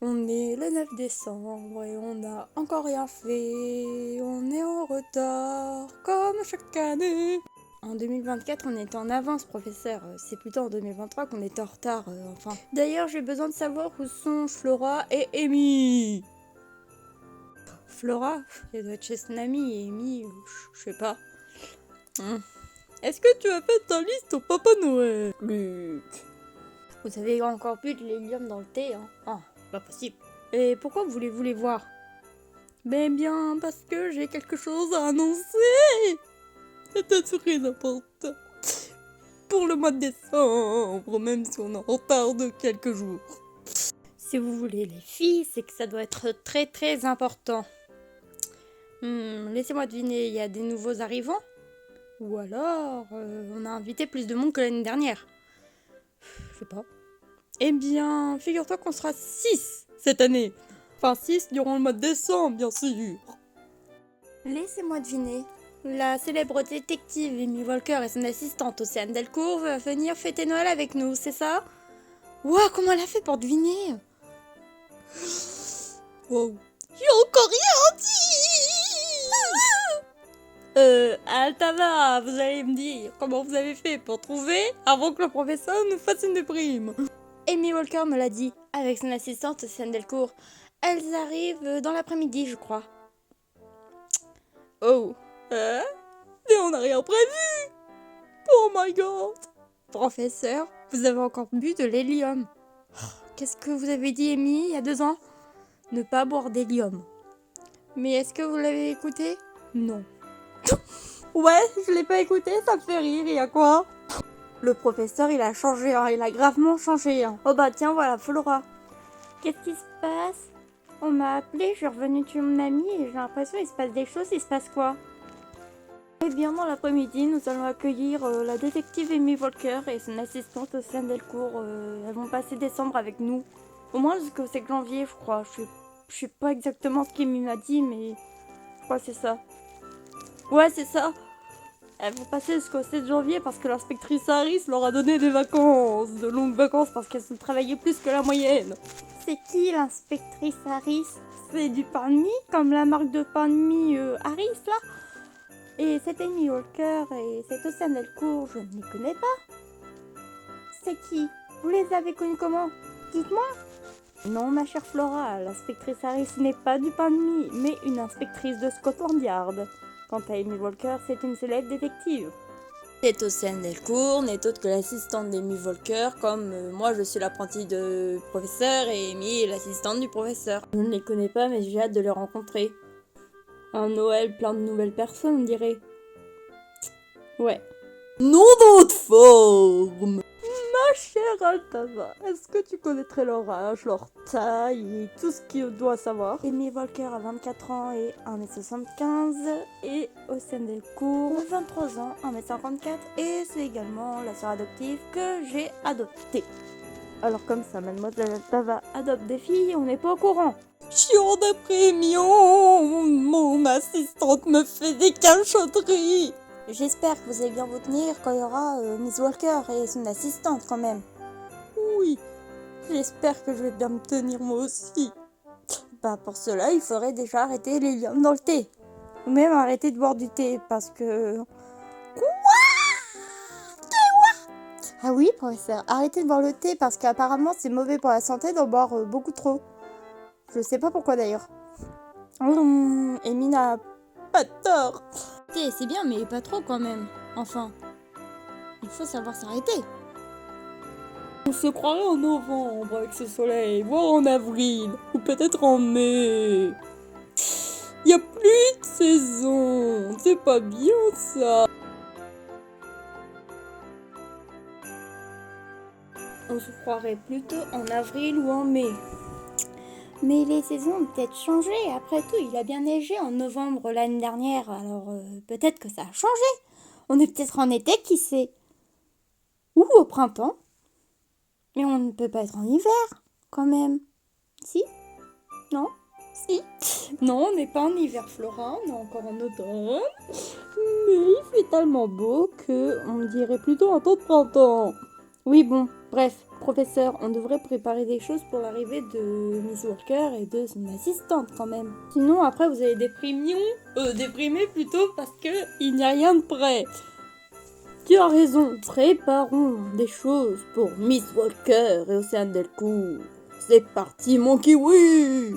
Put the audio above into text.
On est le 9 décembre et on n'a encore rien fait. On est en retard, comme chaque année. En 2024, on est en avance, professeur. C'est plutôt en 2023 qu'on est en retard, enfin. D'ailleurs, j'ai besoin de savoir où sont Flora et Amy. Flora, elle doit être chez Snami et Amy, je sais pas. Est-ce que tu as fait ta liste au Papa Noël, Luc? Vous avez encore plus de l'hélium dans le thé, hein? Ah, pas possible. Et pourquoi voulez-vous les voir? Ben bien, parce que j'ai quelque chose à annoncer. C'est très important. Pour le mois de décembre, même si on est en retard de quelques jours. Si vous voulez les filles, c'est que ça doit être très très important. Laissez-moi deviner, il y a des nouveaux arrivants? Ou alors, on a invité plus de monde que l'année dernière? Je sais pas. Eh bien, figure-toi qu'on sera 6 cette année. Enfin 6 durant le mois de décembre, bien sûr. Laissez-moi deviner. La célèbre détective Amy Walker et son assistante Océane Delcourt va venir fêter Noël avec nous, c'est ça? Ouah, comment elle a fait pour deviner? Wow. J'ai encore rien dit. Altava, vous allez me dire comment vous avez fait pour trouver avant que le professeur nous fasse une déprime. Amy Walker me l'a dit, avec son assistante Océane Delcourt. Elles arrivent dans l'après-midi, je crois. Oh, mais on n'a rien prévu. Oh my god. Professeur, vous avez encore bu de l'hélium. Qu'est-ce que vous avez dit, Amy, il y a 2 ans? Ne pas boire d'hélium. Mais est-ce que vous l'avez écouté? Non. Ouais, je l'ai pas écouté, ça me fait rire, et à quoi? Le professeur, il a changé, hein, il a gravement changé. Hein. Oh bah tiens, voilà, Flora. Qu'est-ce qui se passe? On m'a appelé, je suis revenue tuer mon ami et j'ai l'impression qu'il se passe des choses, il se passe quoi? Eh bien, dans l'après-midi, nous allons accueillir la détective Amy Walker et son assistante Océane Delcourt. Elles vont passer décembre avec nous. Au moins jusqu'au 7 janvier, je crois. Je sais pas exactement ce qu'Amy m'a dit, mais je crois que c'est ça. Ouais, c'est ça. Elles vont passer jusqu'au 7 janvier parce que l'inspectrice Harris leur a donné des vacances, de longues vacances parce qu'elles ont travaillé plus que la moyenne. C'est qui l'inspectrice Harris? C'est du pain de mie, comme la marque de pain de mie Harris là? Et cette Amy Walker et cette Océane Delcourt, je ne les connais pas. C'est qui? Vous les avez connus comment? Dites-moi. Non, ma chère Flora, l'inspectrice Harris n'est pas du pain de mie, mais une inspectrice de Scotland Yard. Quant à Amy Walker, c'est une célèbre détective. Cette Océane Delcourt n'est autre que l'assistante d'Amy Walker, comme moi je suis l'apprentie de professeur et Amy est l'assistante du professeur. Je ne les connais pas, mais j'ai hâte de les rencontrer. Un Noël plein de nouvelles personnes, on dirait. Ouais. Nom d'autre forme. Ma chère Altava, est-ce que tu connaîtrais leur âge, leur taille et tout ce qu'il doit savoir? Amy Walker a 24 ans et 1m75 et Océane Delcourt 23 ans, 1m54 et c'est également la sœur adoptive que j'ai adoptée. Alors comme ça, mademoiselle Altava adopte des filles, on n'est pas au courant. Chiant d'après-mignon, mon assistante me fait des cachotteries. J'espère que vous allez bien vous tenir quand il y aura Miss Walker et son assistante quand même. Oui, j'espère que je vais bien me tenir moi aussi. Bah pour cela, il faudrait déjà arrêter l'hélium dans le thé. Ou même arrêter de boire du thé parce que... Quoi? Ah oui, professeur, arrêtez de boire le thé parce qu'apparemment c'est mauvais pour la santé d'en boire beaucoup trop. Je sais pas pourquoi d'ailleurs. Amy n'a pas tort. C'est bien, mais pas trop quand même. Enfin, il faut savoir s'arrêter. On se croirait en novembre avec ce soleil, voire en avril, ou peut-être en mai. Y a plus de saison, c'est pas bien ça. On se croirait plutôt en avril ou en mai. Mais les saisons ont peut-être changé. Après tout, il a bien neigé en novembre l'année dernière, alors peut-être que ça a changé. On est peut-être en été, qui sait? Ou au printemps. Mais on ne peut pas être en hiver, quand même. Si? Non? Si? Non, on n'est pas en hiver, Flora, on est encore en automne. Mais il fait tellement beau que on dirait plutôt un temps de printemps. Oui, bon, bref. Professeur, on devrait préparer des choses pour l'arrivée de Miss Walker et de son assistante quand même. Sinon, après, vous allez déprimer plutôt parce que il n'y a rien de prêt. Tu as raison, préparons des choses pour Miss Walker et Océane Delcourt. C'est parti, mon kiwi!